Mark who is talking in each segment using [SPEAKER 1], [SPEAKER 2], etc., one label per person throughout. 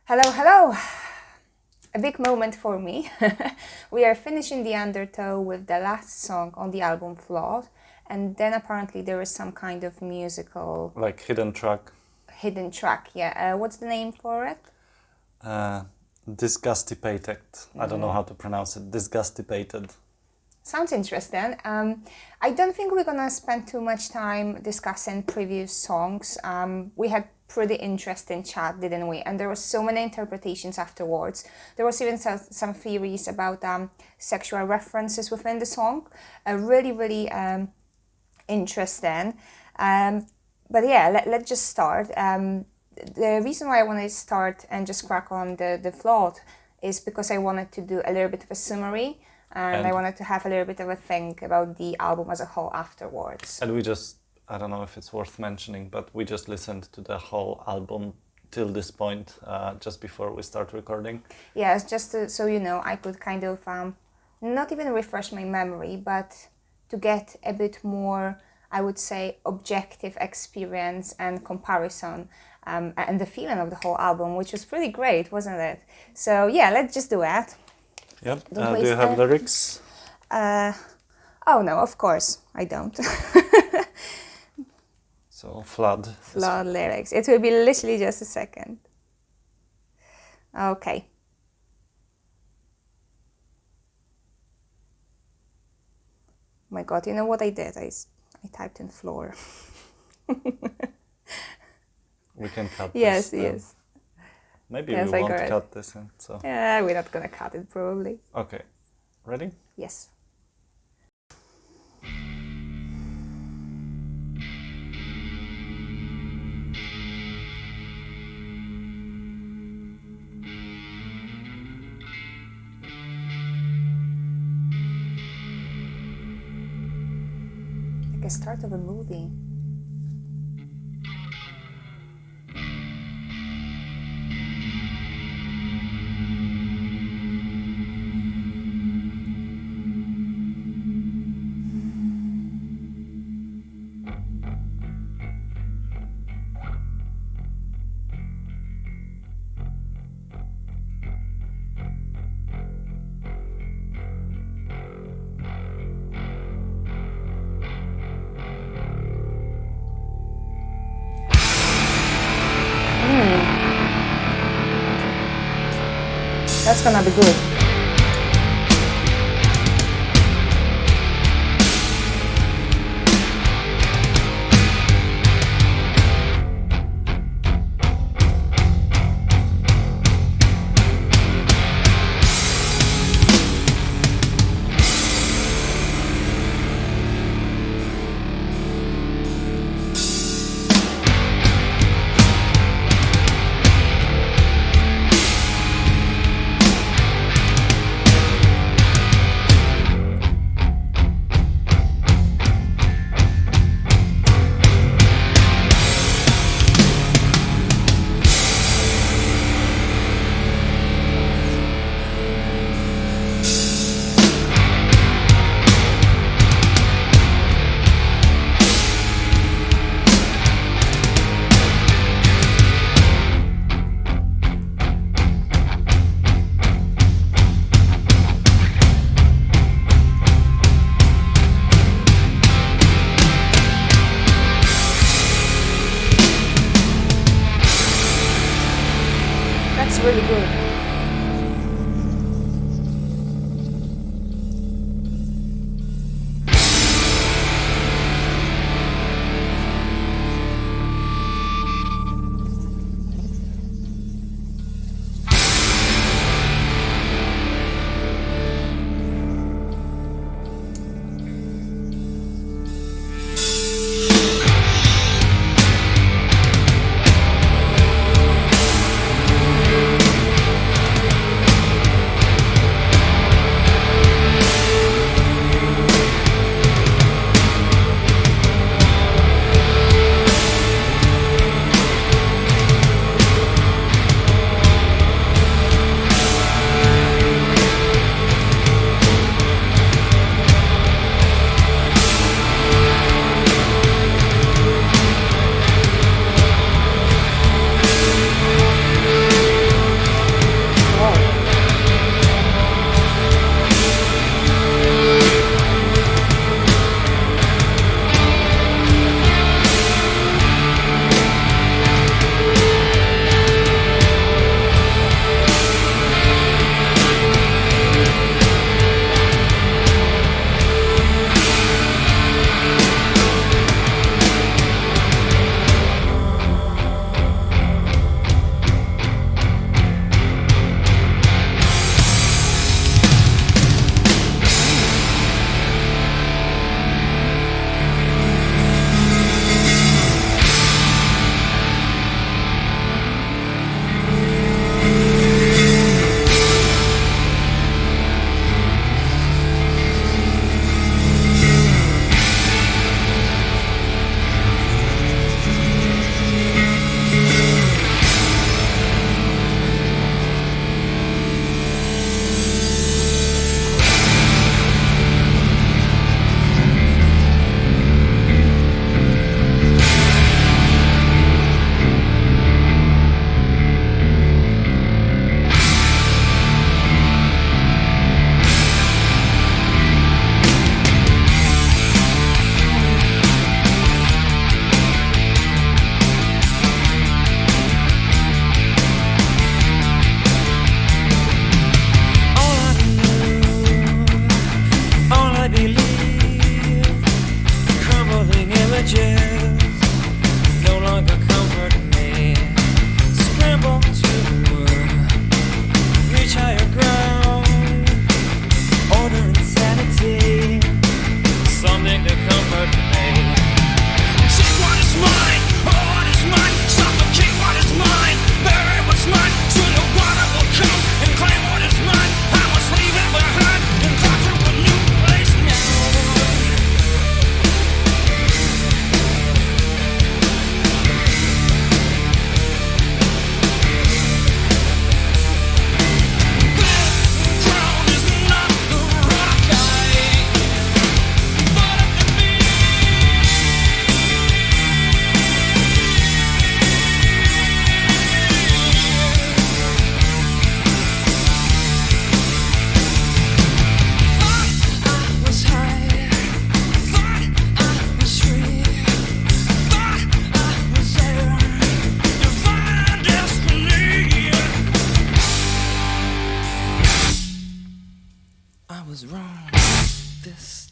[SPEAKER 1] Hello, hello! A big moment for me. We are finishing the Undertow with the last song on the album Flawed, and then apparently there is some kind of musical...
[SPEAKER 2] Like hidden track.
[SPEAKER 1] Hidden track, yeah. What's the name for it?
[SPEAKER 2] Disgustipated. I don't know how to pronounce it. Disgustipated.
[SPEAKER 1] Sounds interesting. I don't think we're gonna spend too much time discussing previous songs. We had pretty interesting chat, didn't we? And there were so many interpretations afterwards. There was even some theories about sexual references within the song. Really interesting. But yeah, let's just start. The reason why I want to start and just crack on the Flawed is because I wanted to do a little bit of a summary. And I wanted to have a little bit of a think about the album as a whole afterwards.
[SPEAKER 2] And I don't know if it's worth mentioning, but we just listened to the whole album till this point, just before we start recording.
[SPEAKER 1] Yes, just so you know, I could kind of not even refresh my memory, but to get a bit more, I would say, objective experience and comparison and the feeling of the whole album, which was pretty great, wasn't it? So yeah, let's just do that.
[SPEAKER 2] Yep. Do you have lyrics?
[SPEAKER 1] Oh no, of course I don't.
[SPEAKER 2] So Flood.
[SPEAKER 1] Flood lyrics. It will be literally just a second. Okay. Oh my God, you know what I did? I typed in floor.
[SPEAKER 2] We can cut
[SPEAKER 1] yes,
[SPEAKER 2] this.
[SPEAKER 1] Yes.
[SPEAKER 2] Maybe
[SPEAKER 1] yes,
[SPEAKER 2] we won't cut this in. So.
[SPEAKER 1] Yeah, we're not gonna cut it probably.
[SPEAKER 2] Okay. Ready?
[SPEAKER 1] Yes. Like a start of a movie. That's gonna be good. That's really good.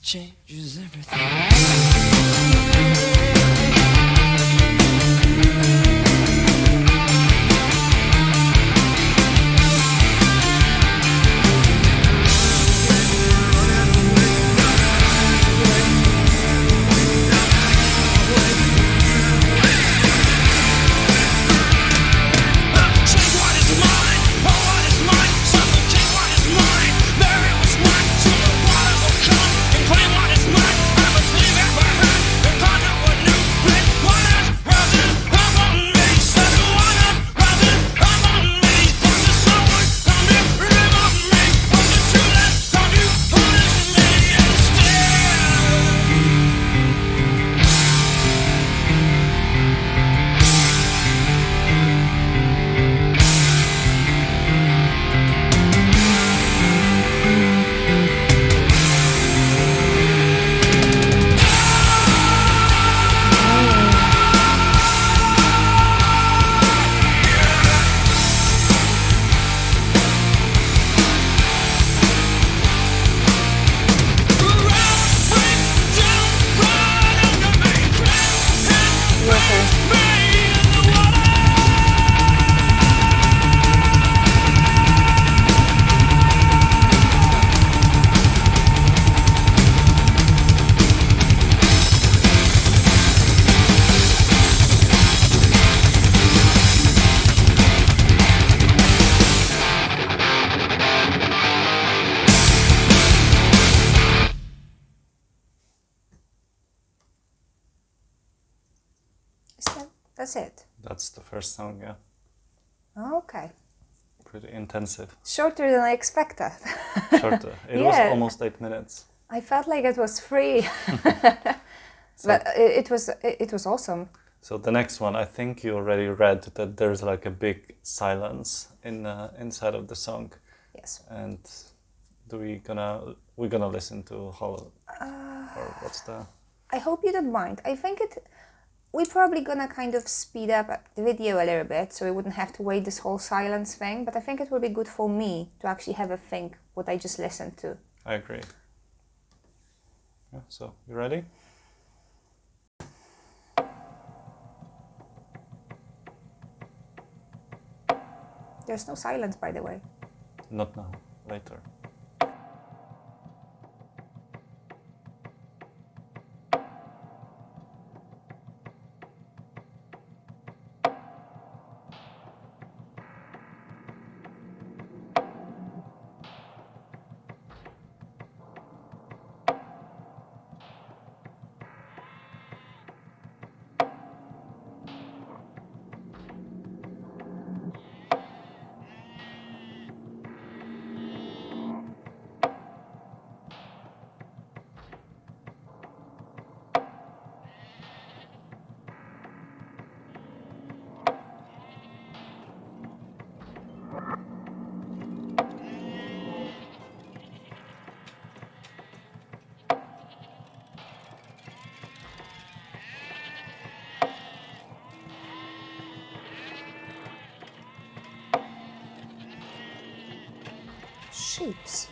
[SPEAKER 3] changes everything.
[SPEAKER 1] That's it?
[SPEAKER 2] That's the first song, yeah.
[SPEAKER 1] Okay.
[SPEAKER 2] Pretty intensive.
[SPEAKER 1] Shorter than I expected.
[SPEAKER 2] Shorter. It was almost 8 minutes.
[SPEAKER 1] I felt like it was 3. But it was awesome.
[SPEAKER 2] So the next one, I think you already read that there's like a big silence inside of the song.
[SPEAKER 1] Yes.
[SPEAKER 2] And we're gonna listen to how or what's the?
[SPEAKER 1] I hope you don't mind. I think we're probably gonna kind of speed up the video a little bit, so we wouldn't have to wait this whole silence thing. But I think it will be good for me to actually have a think what I just listened to.
[SPEAKER 2] I agree. Yeah, so you ready?
[SPEAKER 1] There's no silence, by the way.
[SPEAKER 2] Not now. Later.
[SPEAKER 1] Sheeps.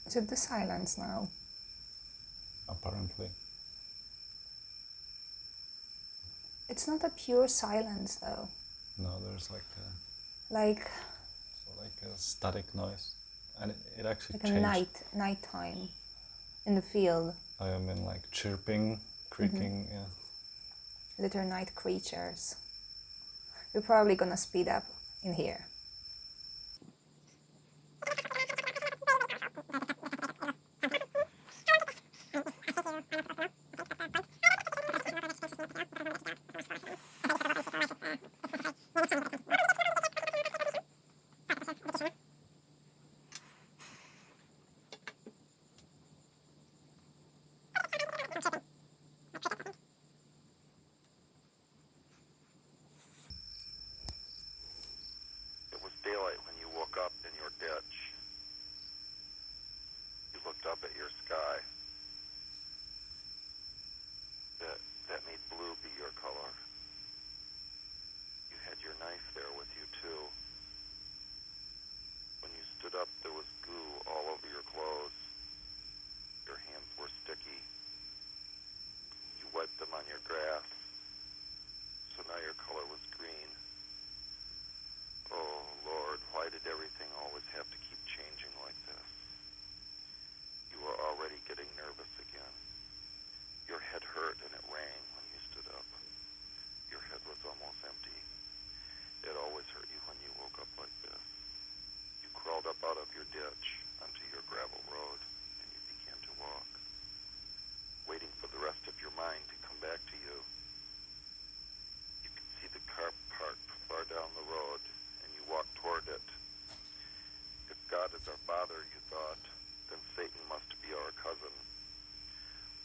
[SPEAKER 1] Is it the silence now?
[SPEAKER 2] Apparently.
[SPEAKER 1] It's not a pure silence though.
[SPEAKER 2] No, there's like
[SPEAKER 1] Like
[SPEAKER 2] a static noise, and it actually
[SPEAKER 1] like
[SPEAKER 2] changed.
[SPEAKER 1] a nighttime in the field.
[SPEAKER 2] I mean, like chirping, creaking. Yeah.
[SPEAKER 1] Little night creatures. We're probably gonna speed up in here.
[SPEAKER 3] It was daylight when you woke up in your ditch. You looked up at your sky. That made blue be your color. You had your knife there with you too. When you stood up, there was goo all over your clothes. Your hands were sticky. You wiped them on your grass. So now your color was green. Oh, Lord, why did everything always have to keep changing like this? You were already getting nervous again. Your head hurt and it rang when you stood up. Your head was almost empty. It always hurt you when you woke up like this. You crawled up out of your ditch onto your gravel road and you began to walk, waiting for the rest of your mind to come back to you. You could see the car parked far down the road and you walked toward it. If God is our Father, you thought, then Satan must be our cousin.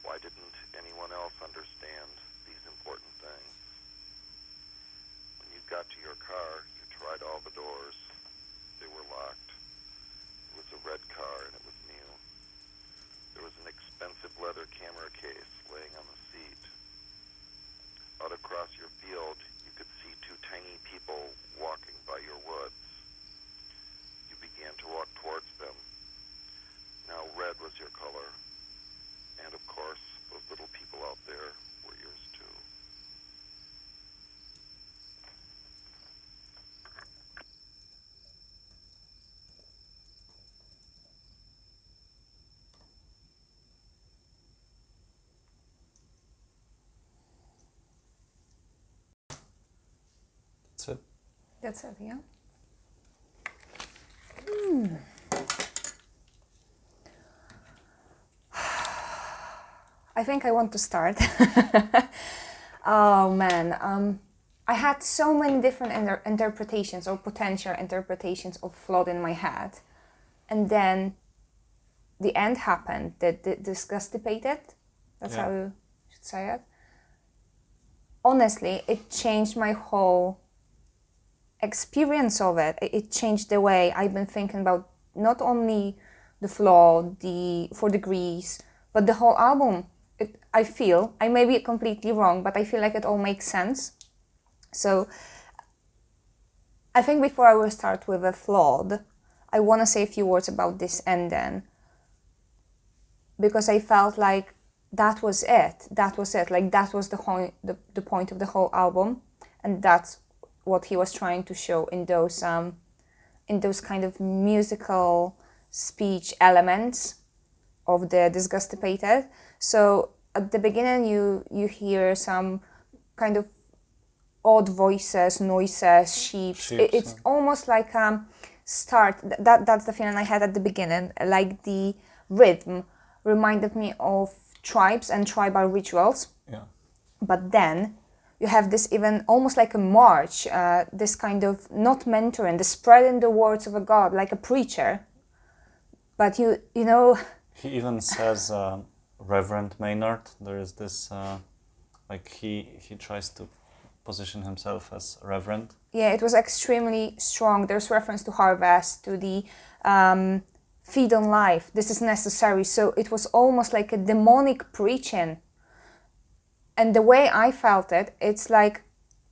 [SPEAKER 3] Why didn't anyone else understand these important things? When you got to your car, you tried all the doors. They were locked. It was a red car and it was new. There was an expensive leather camera case laying on the seat. Out across your field, you could see two tiny people walking by your woods. You began to walk towards them. Now red was your color. And of course, those little people out there were yours too.
[SPEAKER 2] That's it.
[SPEAKER 1] That's it, yeah? I think I want to start. Oh man, I had so many different interpretations or potential interpretations of flood in my head. And then the end happened, the Disgustipated, that's how you should say it. Honestly, it changed my whole experience of it. It changed the way I've been thinking about not only the flood, the 4 degrees, but the whole album. I feel, I may be completely wrong, but I feel like it all makes sense. So I think before I will start with the flood, I want to say a few words about this ending, because I felt like that was it. Like that was the point of the whole album, and that's what he was trying to show in those kind of musical speech elements of the Disgustipated. So at the beginning you hear some kind of odd voices, noises, sheep. It's almost like start. That's the feeling I had at the beginning. Like the rhythm reminded me of tribes and tribal rituals.
[SPEAKER 2] Yeah.
[SPEAKER 1] But then you have this even almost like a march, this kind of not mentoring, the spreading the words of a God, like a preacher. But you know.
[SPEAKER 2] He even says Reverend Maynard. There is this, like he tries to position himself as reverend.
[SPEAKER 1] Yeah, it was extremely strong. There's reference to harvest, to the feed on life. This is necessary. So it was almost like a demonic preaching. And the way I felt it, it's like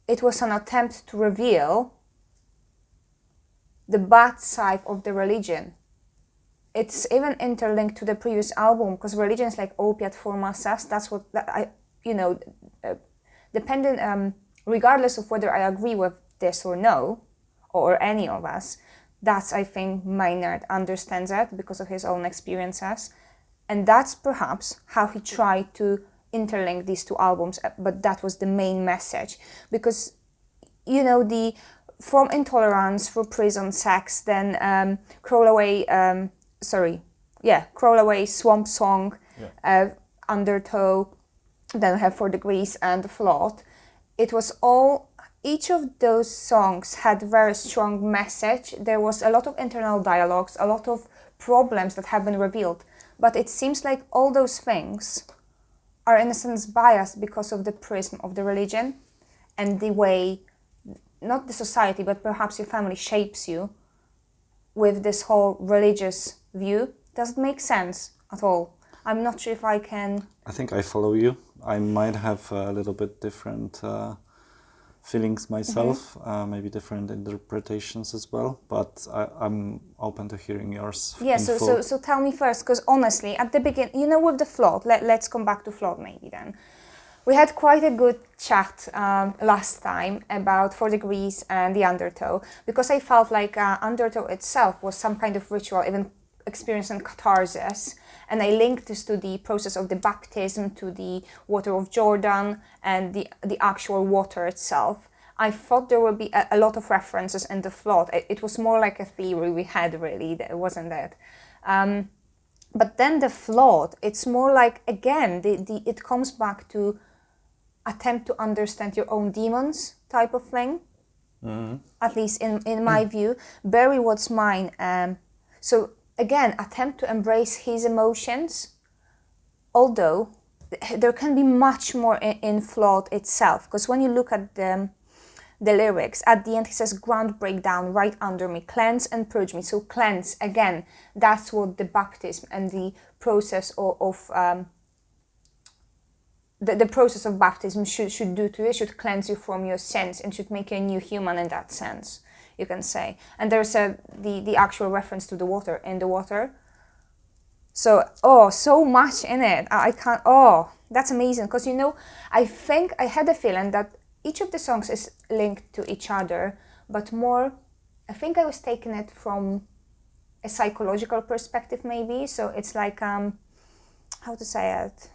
[SPEAKER 1] it was an attempt to reveal the bad side of the religion. it's even interlinked to the previous album, because religion is like opiate for masses. That's what dependent, regardless of whether I agree with this or no, or any of us, that's, I think, Maynard understands it because of his own experiences. And that's perhaps how he tried to interlink these two albums, but that was the main message. Because, the from intolerance through prison, sex, then Crawl Away, Swamp Song, Undertow, then we have 4 Degrees and Flood. It was all, each of those songs had very strong message. There was a lot of internal dialogues, a lot of problems that have been revealed. But it seems like all those things are in a sense biased because of the prism of the religion and the way, not the society, but perhaps your family shapes you with this whole religious view. Does it make sense at all? I'm not sure if I can...
[SPEAKER 2] I think I follow you. I might have a little bit different feelings myself, maybe different interpretations as well, but I'm open to hearing yours.
[SPEAKER 1] Yeah, so tell me first, because honestly, at the beginning, with the Flood, let's come back to Flood maybe then. We had quite a good chat last time about 4 Degrees and the Undertow, because I felt like Undertow itself was some kind of ritual, even experiencing catharsis, and I linked this to the process of the baptism, to the water of Jordan, and the actual water itself. I thought there would be a lot of references in the Flood. It was more like a theory we had, really, wasn't it? But then the Flood, it's more like, again, it comes back to attempt to understand your own demons type of thing, at least in my view. Bury What's Mine. So again, attempt to embrace his emotions, although there can be much more in Flood itself, because when you look at the lyrics, at the end he says, ground break down right under me, cleanse and purge me. So cleanse, again, that's what the baptism and the process of the process of baptism should do to you. It should cleanse you from your sins and should make you a new human in that sense, you can say. And there's the actual reference to the water, in the water. So, so much in it. I can't, that's amazing. Because, I think I had a feeling that each of the songs is linked to each other, but more, I think I was taking it from a psychological perspective maybe. So it's like, how to say it?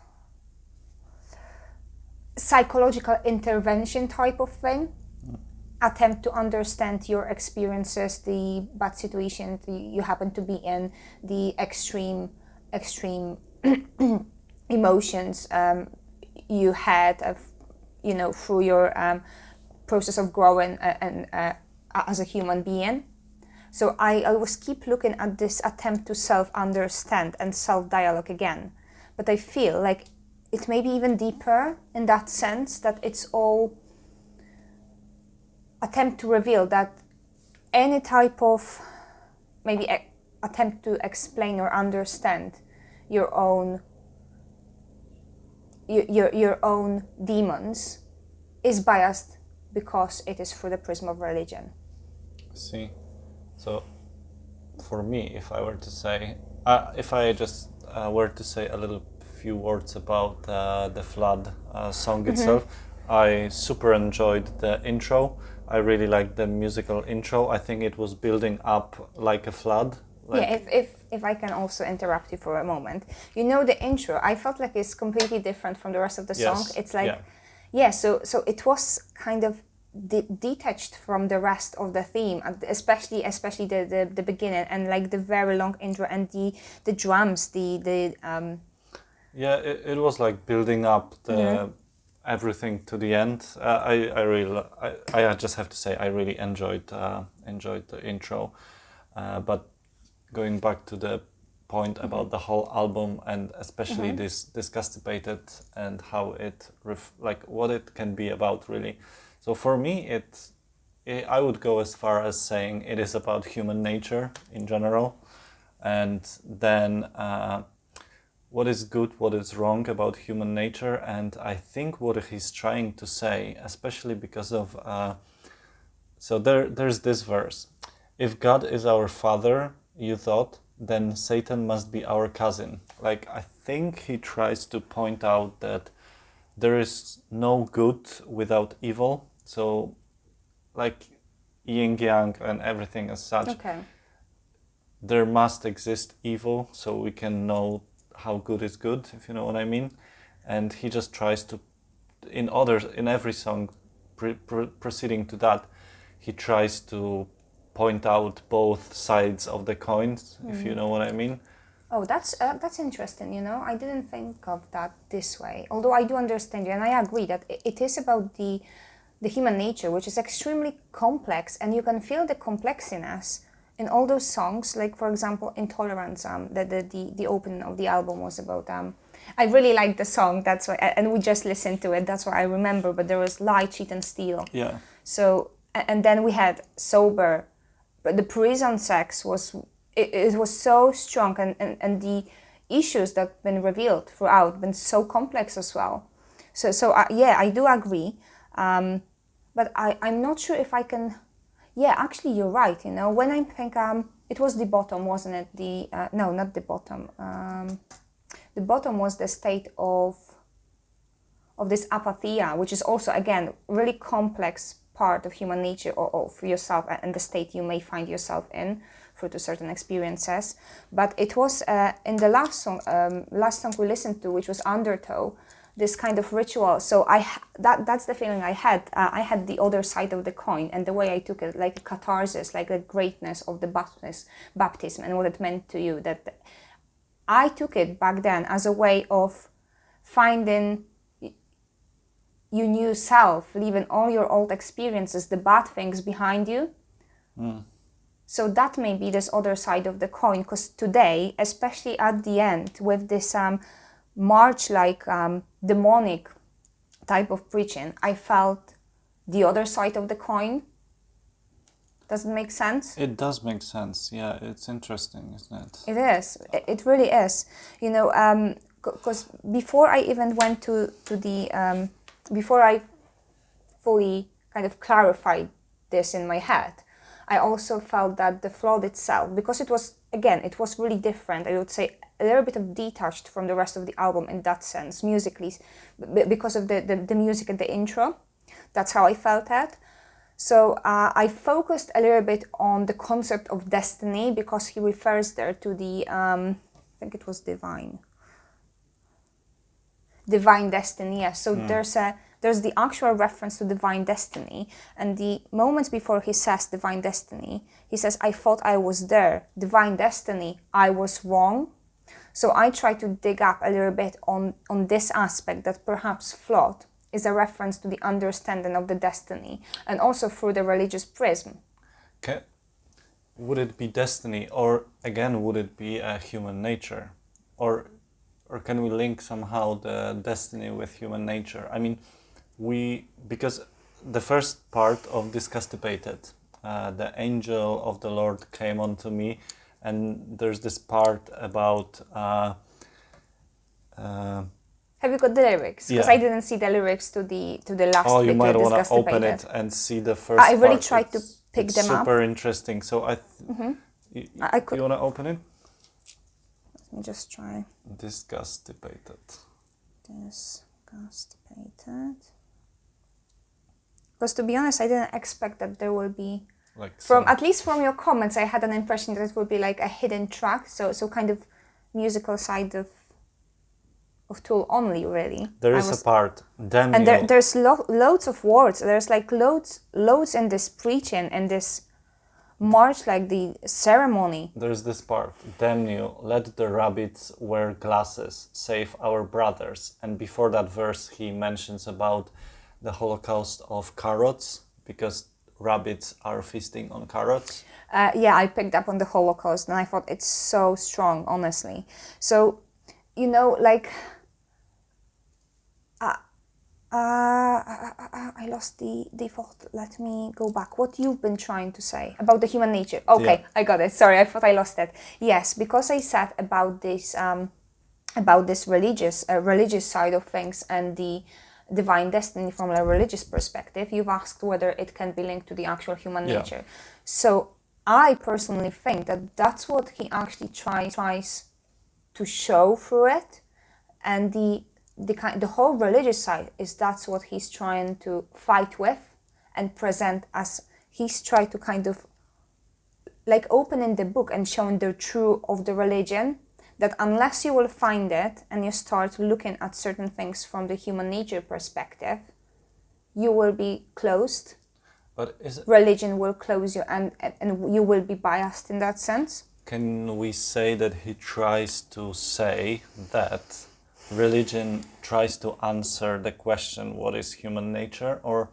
[SPEAKER 1] Psychological intervention type of thing. Attempt to understand your experiences, the bad situation you happen to be in, the extreme emotions you had through your process of growing and as a human being. So I always keep looking at this attempt to self-understand and self-dialogue again. But I feel like it may be even deeper in that sense, that it's all attempt to reveal that any type of maybe attempt to explain or understand your own demons is biased because it is through the prism of religion.
[SPEAKER 2] See, so for me, if I were to say, if I just were to say a little few words about the Flood song itself, I super enjoyed the intro. I really liked the musical intro. I think it was building up like a flood.
[SPEAKER 1] If I can also interrupt you for a moment. The intro, I felt like it's completely different from the rest of the song. It's like, so it was kind of detached from the rest of the theme, especially the beginning and like the very long intro and the drums,
[SPEAKER 2] it was like building up the everything to the end. I just have to say I really enjoyed the intro, but going back to the point about the whole album and especially this Disgustipated and how it what it can be about really. So for me, I would go as far as saying it is about human nature in general, and then what is good, what is wrong about human nature. And I think what he's trying to say, especially because of there's this verse: if God is our father, you thought, then Satan must be our cousin. Like, I think he tries to point out that there is no good without evil. So, like yin yang and everything as such,
[SPEAKER 1] Okay.
[SPEAKER 2] there must exist evil, so we can know how good is good, if you know what I mean. And he just tries to, in every song proceeding to that, he tries to point out both sides of the coins, if you know what I mean.
[SPEAKER 1] Oh, that's interesting. You know, I didn't think of that this way. Although I do understand you, and I agree that it is about the human nature, which is extremely complex, and you can feel the complexiness in all those songs. Like, for example, Intolerance. The opening of the album was about. I really liked the song. That's why, and we just listened to it. That's why I remember. But there was Lie, Cheat, and Steal.
[SPEAKER 2] Yeah.
[SPEAKER 1] So, and then we had Sober, but the prison sex was. It was so strong, and the issues that been revealed throughout been so complex as well. So yeah, I do agree, but I'm not sure if I can. Yeah, actually, you're right. You know, when I think it was the bottom, wasn't it? No, not the bottom. The bottom was the state of this apathy, which is also again really complex part of human nature, or of yourself and the state you may find yourself in through to certain experiences. But it was in the last song we listened to, which was Undertow, this kind of ritual. So that's the feeling I had. I had the other side of the coin, and the way I took it, like a catharsis, like a greatness of the baptism and what it meant to you. That I took it back then as a way of finding your new self, leaving all your old experiences, the bad things behind you. So that may be this other side of the coin, because today, especially at the end, with this march-like demonic type of preaching, I felt the other side of the coin. Does it make sense?
[SPEAKER 2] It does make sense. Yeah, it's interesting, isn't it?
[SPEAKER 1] It is. It really is. You know, because before I even went to the before I fully kind of clarified this in my head, I also felt that the flood itself, because it was really different, I would say a little bit of detached from the rest of the album in that sense, musically, because of the music and the intro. That's how I felt it. So I focused a little bit on the concept of destiny, because he refers there to the, I think it was divine destiny. Yeah. So there's the actual reference to divine destiny, and the moments before he says divine destiny, he says, I thought I was there. Divine destiny, I was wrong. So I try to dig up a little bit on this aspect, that perhaps flood is a reference to the understanding of the destiny, and also through the religious prism.
[SPEAKER 2] Would it be destiny, or again, would it be a human nature? Or can we link somehow the destiny with human nature? I mean, because the first part of Disgustipated, the angel of the Lord came unto me, and there's this part about...
[SPEAKER 1] Have you got the lyrics? Because
[SPEAKER 2] Yeah.
[SPEAKER 1] I didn't see the lyrics to the last
[SPEAKER 2] Oh,
[SPEAKER 1] bit.
[SPEAKER 2] you might want to
[SPEAKER 1] Disgustipated.
[SPEAKER 2] open it and see the first
[SPEAKER 1] I really
[SPEAKER 2] part.
[SPEAKER 1] tried to pick
[SPEAKER 2] it's
[SPEAKER 1] them up.
[SPEAKER 2] super interesting. So
[SPEAKER 1] I could.
[SPEAKER 2] You want to open it?
[SPEAKER 1] Let me just try.
[SPEAKER 2] Disgustipated.
[SPEAKER 1] Disgustipated. Because to be honest, I didn't expect that there will be,
[SPEAKER 2] Like
[SPEAKER 1] at least from your comments, I had an impression that it would be like a hidden track, so kind of musical side of Tool only, really.
[SPEAKER 2] There is a part. Damn
[SPEAKER 1] and
[SPEAKER 2] you.
[SPEAKER 1] there's loads of words. There's like loads in this preaching and this march, like the ceremony.
[SPEAKER 2] There's this part. Damn you, let the rabbits wear glasses, save our brothers. And before that verse, he mentions about the Holocaust of carrots, because rabbits are feasting on carrots.
[SPEAKER 1] Yeah, I picked up on the Holocaust, and I thought it's so strong, honestly. So, you know, like... I lost the thought. Let me go back. What you've been trying to say about the human nature. Okay, yeah. I got it. Sorry, I thought I lost it. Yes, because I said about this religious side of things and the divine destiny from a religious perspective. You've asked whether it can be linked to the actual human nature. So I personally think that that's what he actually tries to show through it, and the whole religious side is that's what he's trying to fight with and present as he's trying to kind of like opening the book and showing the truth of the religion, that unless you will find it and you start looking at certain things from the human nature perspective, you will be closed.
[SPEAKER 2] But is it,
[SPEAKER 1] Religion will close you, and you will be biased in that sense.
[SPEAKER 2] can we say that he tries to say that religion tries to answer the question, what is human nature? Or,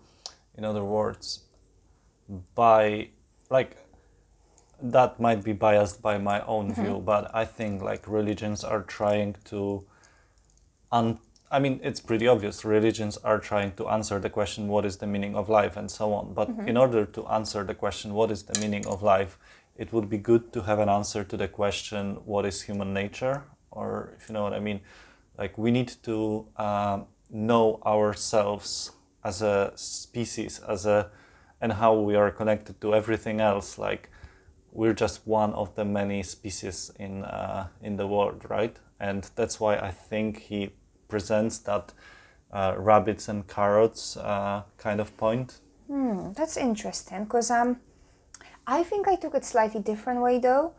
[SPEAKER 2] in other words, by, like, that might be biased by my own view, but I think like religions are trying to, I mean, it's pretty obvious. Religions are trying to answer the question, what is the meaning of life, and so on. But in order to answer the question, what is the meaning of life, it would be good to have an answer to the question, what is human nature? Or, if you know what I mean, like we need to know ourselves as a species, and how we are connected to everything else. Like, we're just one of the many species in the world, right? And that's why I think he presents that rabbits and carrots kind of point.
[SPEAKER 1] That's interesting, because I think I took it slightly different way though.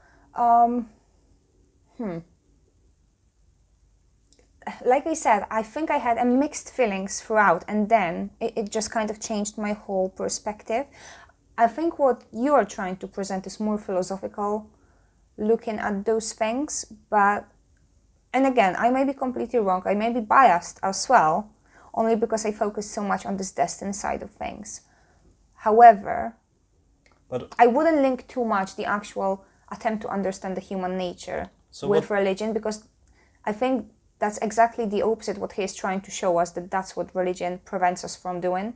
[SPEAKER 1] Like I said, I think I had a mixed feelings throughout, and then it just kind of changed my whole perspective. I think what you are trying to present is more philosophical, looking at those things, but, and again, I may be completely wrong, I may be biased as well, only because I focus so much on this destiny side of things. However,
[SPEAKER 2] But
[SPEAKER 1] I wouldn't link too much the actual attempt to understand the human nature with religion, because I think that's exactly the opposite what he is trying to show us, that that's what religion prevents us from doing.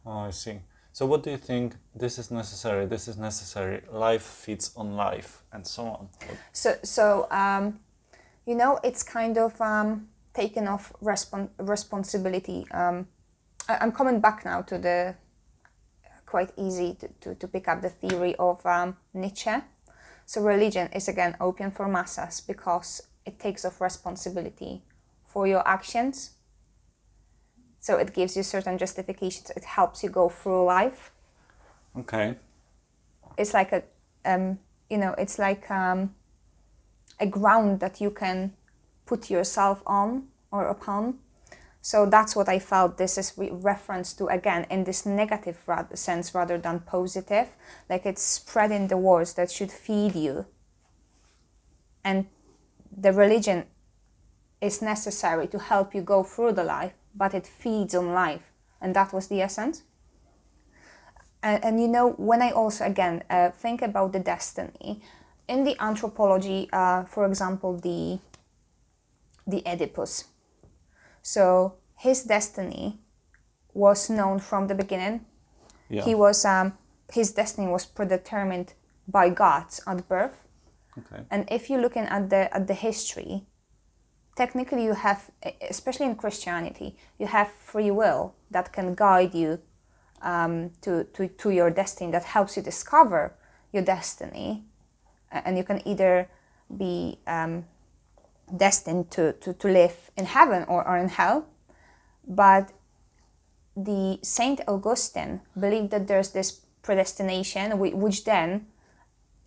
[SPEAKER 2] Oh, I see. So what do you think? This is necessary. This is necessary. Life feeds on life, and so on.
[SPEAKER 1] So you know, it's kind of taken off responsibility. I'm coming back now to the quite easy to pick up the theory of Nietzsche. So religion is again opium for masses because it takes off responsibility for your actions. So it gives you certain justifications. It helps you go through life.
[SPEAKER 2] Okay.
[SPEAKER 1] It's like a, you know, it's like a ground that you can put yourself on or upon. So that's what I felt this is reference to, again, in this negative sense rather than positive. Like it's spreading the words that should feed you. And the religion is necessary to help you go through the life, but it feeds on life. And that was the essence. And you know, when I also, again, think about the destiny, in the anthropology, for example, the Oedipus. So his destiny was known from the beginning.
[SPEAKER 2] Yeah.
[SPEAKER 1] He was, his destiny was predetermined by gods at birth.
[SPEAKER 2] Okay.
[SPEAKER 1] And if you're looking at the history, technically you have, especially in Christianity, you have free will that can guide you to your destiny, that helps you discover your destiny. And you can either be destined to live in heaven or in hell. But the Saint Augustine believed that there's this predestination, which then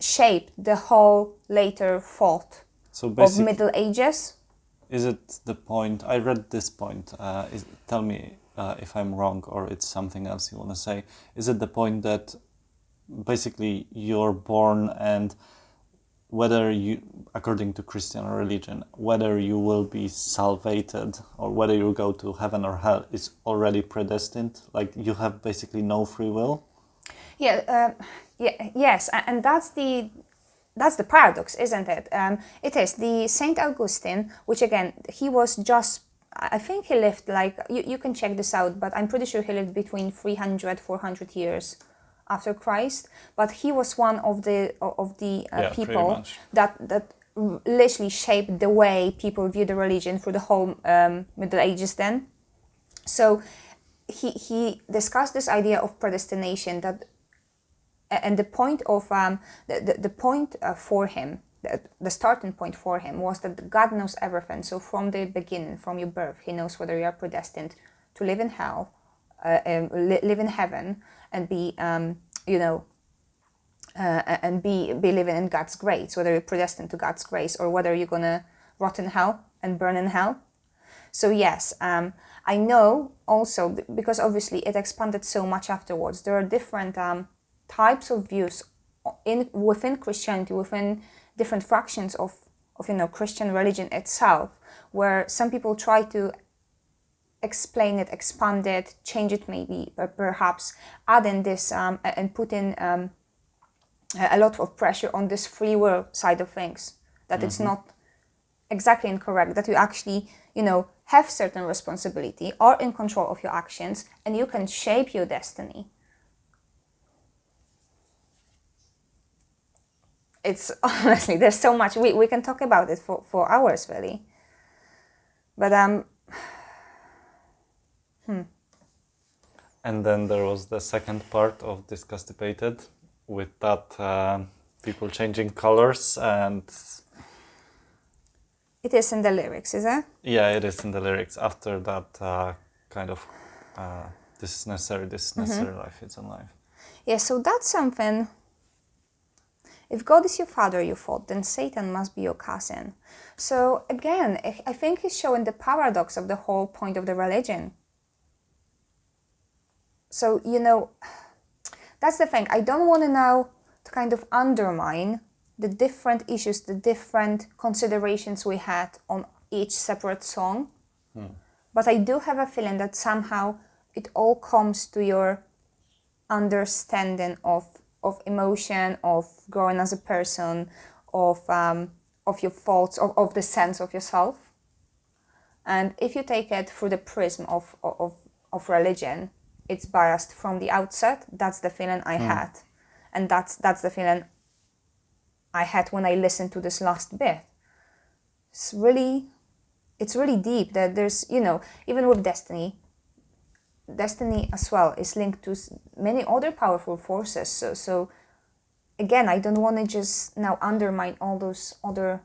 [SPEAKER 1] shaped the whole later thought of Middle Ages.
[SPEAKER 2] Is it the point? I read this point. Tell me if I'm wrong or it's something else you want to say. Is it the point that basically you're born, and whether you, according to Christian religion, whether you will be salvated or whether you go to heaven or hell is already predestined? Like you have basically no free will? Yes,
[SPEAKER 1] and that's the paradox, isn't it? It is. The Saint Augustine, which again, he was just, I think he lived like, you can check this out, but I'm pretty sure he lived between 300-400 years after Christ. But he was one of the people that literally shaped the way people view the religion through the whole Middle Ages then. So he discussed this idea of predestination, that and the point of the point for him, the starting point for him was that God knows everything. So from the beginning, from your birth, He knows whether you are predestined to live in hell, live in heaven, and be and be living in God's grace, whether you're predestined to God's grace or whether you're gonna rot in hell and burn in hell. So yes, I know also, because obviously it expanded so much afterwards, there are different types of views within Christianity, within different fractions of Christian religion itself, where some people try to explain it, expand it, change it maybe, perhaps add in this and put in a lot of pressure on this free will side of things, that it's not exactly incorrect, that you actually, have certain responsibility, are in control of your actions, and you can shape your destiny. It's honestly, there's so much, we can talk about it for hours, really. But
[SPEAKER 2] And then there was the second part of Disgustipated, with that people changing colors, and
[SPEAKER 1] it is in the lyrics, is it?
[SPEAKER 2] yeah, it is in the lyrics. After that kind of this is necessary, life is in life.
[SPEAKER 1] Yeah, so that's something. If God is your father, you thought, then Satan must be your cousin. So again, I think he's showing the paradox of the whole point of the religion. So, that's the thing. I don't want to now to kind of undermine the different issues, the different considerations we had on each separate song. But I do have a feeling that somehow it all comes to your understanding of emotion, of growing as a person, of your thoughts, of the sense of yourself. And if you take it through the prism of religion, it's biased from the outset. That's the feeling I had. And that's the feeling I had when I listened to this last bit. It's really deep, that there's, even with destiny as well is linked to many other powerful forces. So again, I don't want to just now undermine all those other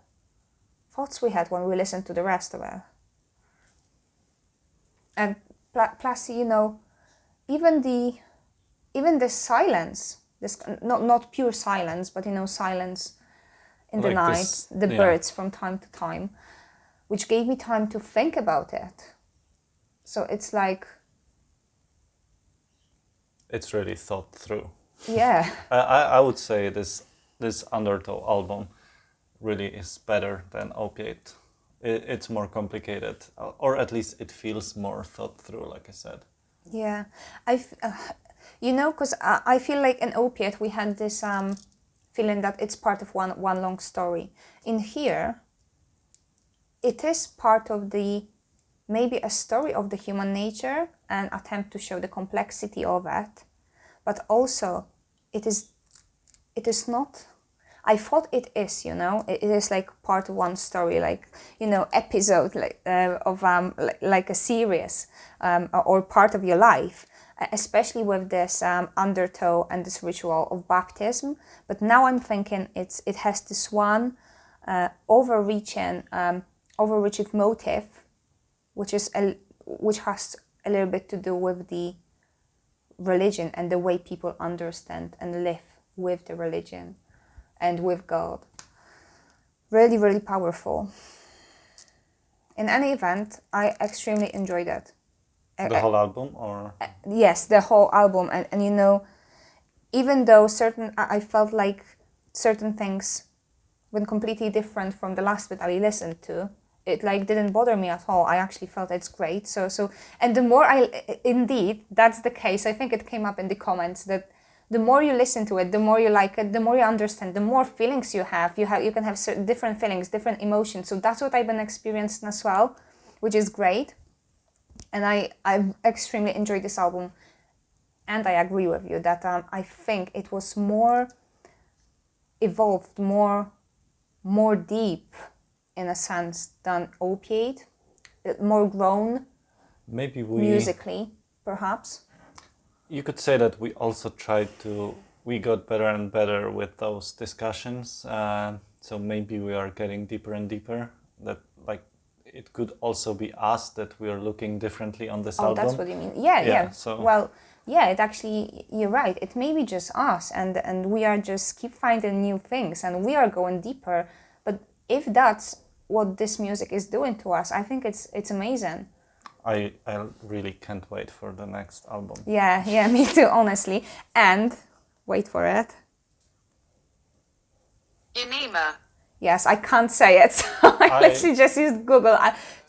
[SPEAKER 1] thoughts we had when we listened to the rest of it. And plus, even the silence, this not pure silence, but silence in the night, the birds from time to time, which gave me time to think about it. So it's like,
[SPEAKER 2] it's really thought through.
[SPEAKER 1] Yeah.
[SPEAKER 2] I would say this Undertow album really is better than Opiate. It's more complicated, or at least it feels more thought through, like I said.
[SPEAKER 1] Yeah, because I feel like in Opiate we had this feeling that it's part of one long story. In here, it is part of maybe a story of the human nature, an attempt to show the complexity of it, but also it is not. I thought it is, it is like part of one story, like, episode of like a series or part of your life, especially with this undertow and this ritual of baptism. But now I'm thinking it has this one overreaching motive, which has a little bit to do with the religion and the way people understand and live with the religion and with God. Really, really powerful. In any event, I extremely enjoyed it.
[SPEAKER 2] The whole album, or?
[SPEAKER 1] Yes, the whole album. And even though I felt like certain things were completely different from the last bit I listened to, it didn't bother me at all. I actually felt it's great. So and the more indeed, that's the case. I think it came up in the comments that the more you listen to it, the more you like it, the more you understand, the more feelings you have. You can have certain different feelings, different emotions. So that's what I've been experiencing as well, which is great. And I've extremely enjoyed this album. And I agree with you that I think it was more evolved, more deep in a sense than Opiate, more grown,
[SPEAKER 2] maybe
[SPEAKER 1] musically, perhaps.
[SPEAKER 2] You could say that we also tried to we got better and better with those discussions. So maybe we are getting deeper and deeper. That like it could also be us that we are looking differently on this
[SPEAKER 1] Oh,
[SPEAKER 2] album.
[SPEAKER 1] that's what you mean. Yeah,
[SPEAKER 2] Yeah,
[SPEAKER 1] yeah.
[SPEAKER 2] so-
[SPEAKER 1] Well, yeah, it actually, you're right. It may be just us, and we are just keep finding new things, and we are going deeper. But if that's what this music is doing to us, I think it's amazing.
[SPEAKER 2] I really can't wait for the next album.
[SPEAKER 1] Yeah, yeah, me too, honestly. And wait for it.
[SPEAKER 4] Ænima.
[SPEAKER 1] Yes, I can't say it, so I literally just used Google.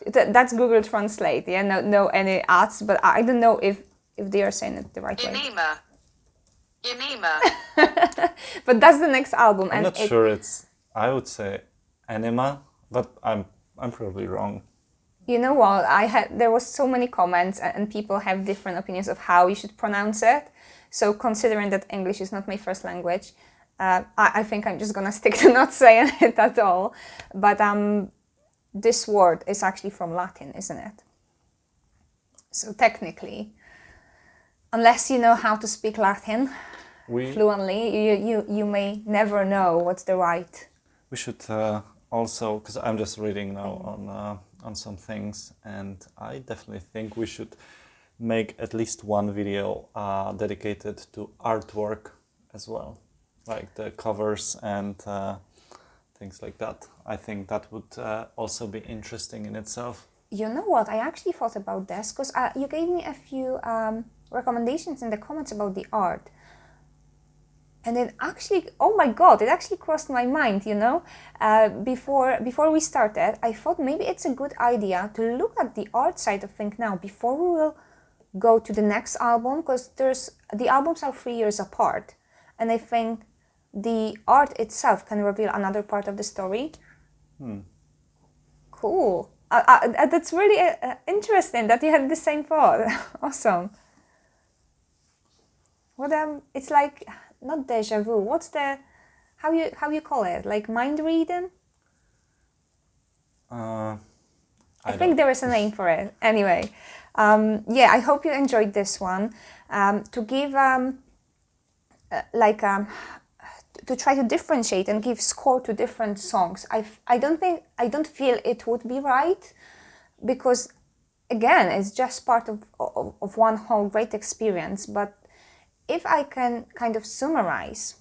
[SPEAKER 1] That's Google Translate. Yeah, no any ads, but I don't know if they are saying it the right way.
[SPEAKER 4] Ænima. Ænima.
[SPEAKER 1] But that's the next album,
[SPEAKER 2] I'm
[SPEAKER 1] and
[SPEAKER 2] not sure it's. I would say Ænima, but I'm probably wrong.
[SPEAKER 1] You know what? There was so many comments, and people have different opinions of how you should pronounce it. So considering that English is not my first language, I think I'm just gonna stick to not saying it at all. But this word is actually from Latin, isn't it? So technically, unless you know how to speak Latin fluently, you may never know what's the right.
[SPEAKER 2] We should also, because I'm just reading now on some things, and I definitely think we should make at least one video dedicated to artwork as well, like the covers and things like that. I think that would also be interesting in itself.
[SPEAKER 1] You know what? I actually thought about this because you gave me a few recommendations in the comments about the art. And then actually, oh my God, it actually crossed my mind, you know. Before we started, I thought maybe it's a good idea to look at the art side of things now before we will go to the next album, because the albums are 3 years apart. And I think the art itself can reveal another part of the story. Cool. That's really interesting that you had the same thought. Awesome. What it's like, not deja vu. What's the how you call it? Like mind reading? I think there is a name for it. Anyway, yeah, I hope you enjoyed this one. To give to try to differentiate and give score to different songs, I don't feel it would be right, because again, it's just part of one whole great experience. But if I can kind of summarize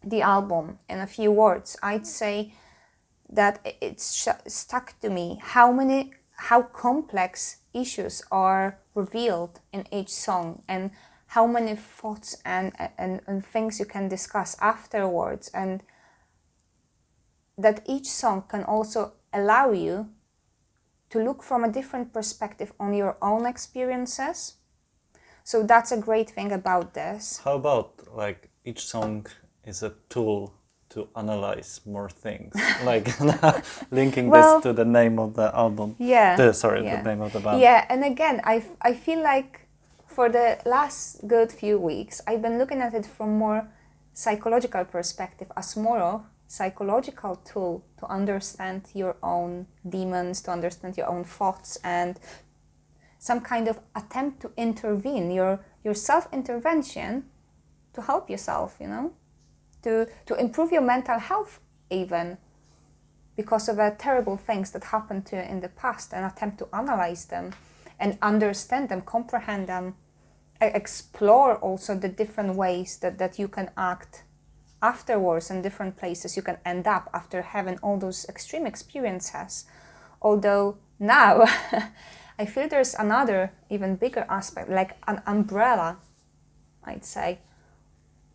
[SPEAKER 1] the album in a few words, I'd say that it's stuck to me how complex issues are revealed in each song, and how many thoughts and things you can discuss afterwards, and that each song can also allow you to look from a different perspective on your own experiences. So that's a great thing about this.
[SPEAKER 2] How about like each song is a tool to analyze more things, like linking this to the name of the album.
[SPEAKER 1] Yeah.
[SPEAKER 2] The name of the band.
[SPEAKER 1] Yeah, and again, I feel like for the last good few weeks, I've been looking at it from more psychological perspective, as more of psychological tool to understand your own demons, to understand your own thoughts, and some kind of attempt to intervene, your self-intervention to help yourself, you know, to improve your mental health even, because of terrible things that happened to you in the past, and attempt to analyze them and understand them, comprehend them, explore also the different ways that you can act afterwards, and different places you can end up after having all those extreme experiences. Although now I feel there's another even bigger aspect, like an umbrella, I'd say,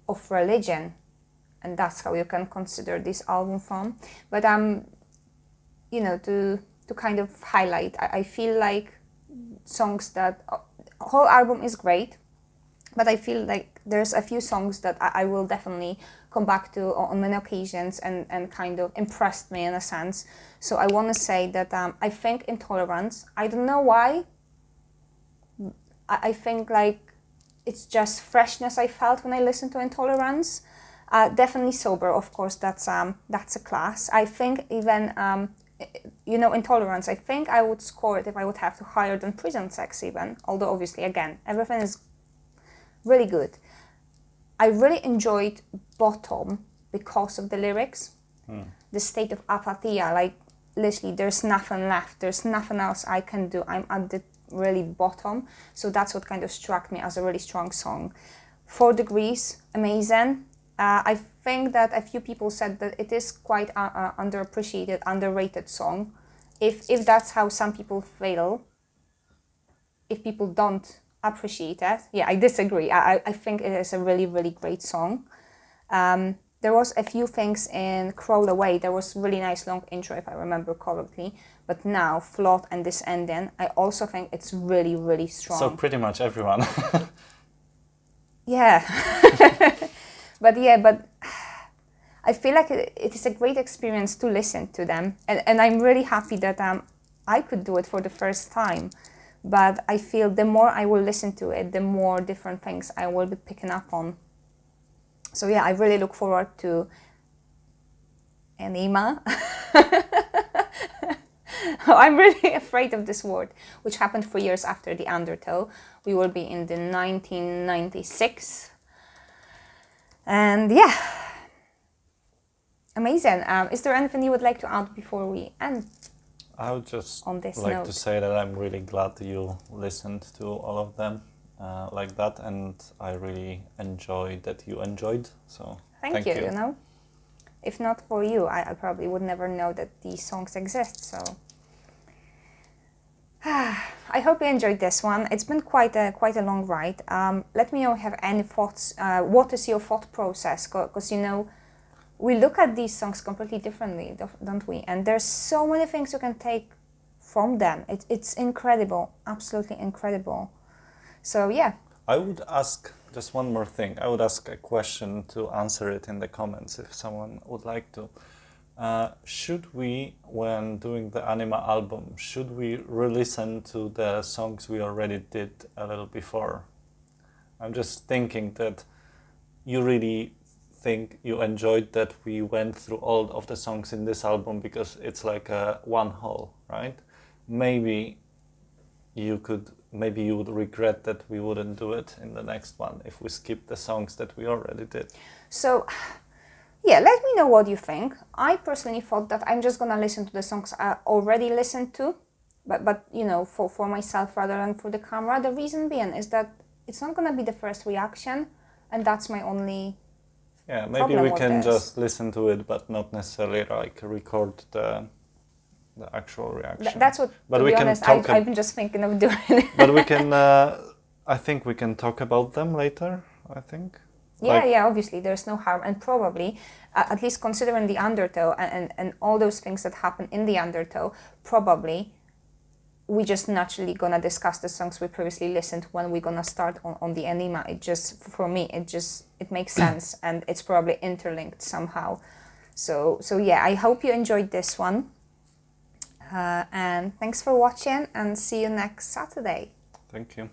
[SPEAKER 1] of religion, and that's how you can consider this album from. But you know, to kind of highlight, I feel like songs that whole album is great, but I feel like there's a few songs that I will definitely come back to on many occasions, and kind of impressed me in a sense. So I want to say that I think Intolerance, I don't know why, I think like it's just freshness I felt when I listened to Intolerance. Definitely Sober, of course, that's a class. I think even you know, Intolerance, I think I would score it if I would have to higher than Prison Sex even, although obviously again everything is really good. I really enjoyed Bottom because of the lyrics. The state of apathy, like literally there's nothing left, there's nothing else I can do, I'm at the really bottom. So that's what kind of struck me as a really strong song. 4 Degrees, amazing. I think that a few people said that it is quite underappreciated, underrated song. If that's how some people feel, if people don't appreciate it, yeah, I disagree. I think it is a really, really great song. There was a few things in Crawl Away. There was really nice long intro, if I remember correctly. But now, Float and this ending, I also think it's really, really strong.
[SPEAKER 2] So pretty much everyone.
[SPEAKER 1] Yeah. But I feel like it is a great experience to listen to them. And I'm really happy that I could do it for the first time. But I feel the more I will listen to it, the more different things I will be picking up on. So yeah, I really look forward to Ænima. I'm really afraid of this word, which happened 4 years after the Undertow. We will be in the 1996. And yeah, amazing. Is there anything you would like to add before we end?
[SPEAKER 2] I would just
[SPEAKER 1] On this
[SPEAKER 2] like
[SPEAKER 1] note.
[SPEAKER 2] to say that I'm really glad that you listened to all of them like that, and I really enjoyed that you enjoyed. So
[SPEAKER 1] Thank you. You know, if not for you, I probably would never know that these songs exist. So I hope you enjoyed this one. It's been quite a long ride. Let me know if you have any thoughts. What is your thought process? Because you know, we look at these songs completely differently, don't we? And there's so many things you can take from them. It's incredible, absolutely incredible. So yeah.
[SPEAKER 2] I would ask just one more thing. I would ask a question to answer it in the comments if someone would like to. Should we, when doing the Ænima album, should we re-listen to the songs we already did a little before? I'm just thinking that you really think you enjoyed that we went through all of the songs in this album because it's like a one whole, right? Maybe you would regret that we wouldn't do it in the next one if we skip the songs that we already did.
[SPEAKER 1] So yeah, let me know what you think. I personally thought that I'm just gonna listen to the songs I already listened to, but you know, for myself rather than for the camera. The reason being is that it's not gonna be the first reaction, and that's my only.
[SPEAKER 2] Yeah, maybe we can just listen to it, but not necessarily like record the actual reaction.
[SPEAKER 1] That's what.
[SPEAKER 2] But
[SPEAKER 1] to
[SPEAKER 2] we
[SPEAKER 1] be
[SPEAKER 2] can
[SPEAKER 1] honest,
[SPEAKER 2] talk.
[SPEAKER 1] I've been just thinking of doing it.
[SPEAKER 2] But we can. I think we can talk about them later. I think.
[SPEAKER 1] Yeah, obviously, there's no harm, and probably, at least considering the Undertow and all those things that happen in the Undertow, probably we just naturally gonna discuss the songs we previously listened when we're gonna start on the Ænima. It just, for me, it makes sense, and it's probably interlinked somehow. So yeah, I hope you enjoyed this one, and thanks for watching, and see you next Saturday.
[SPEAKER 2] Thank you.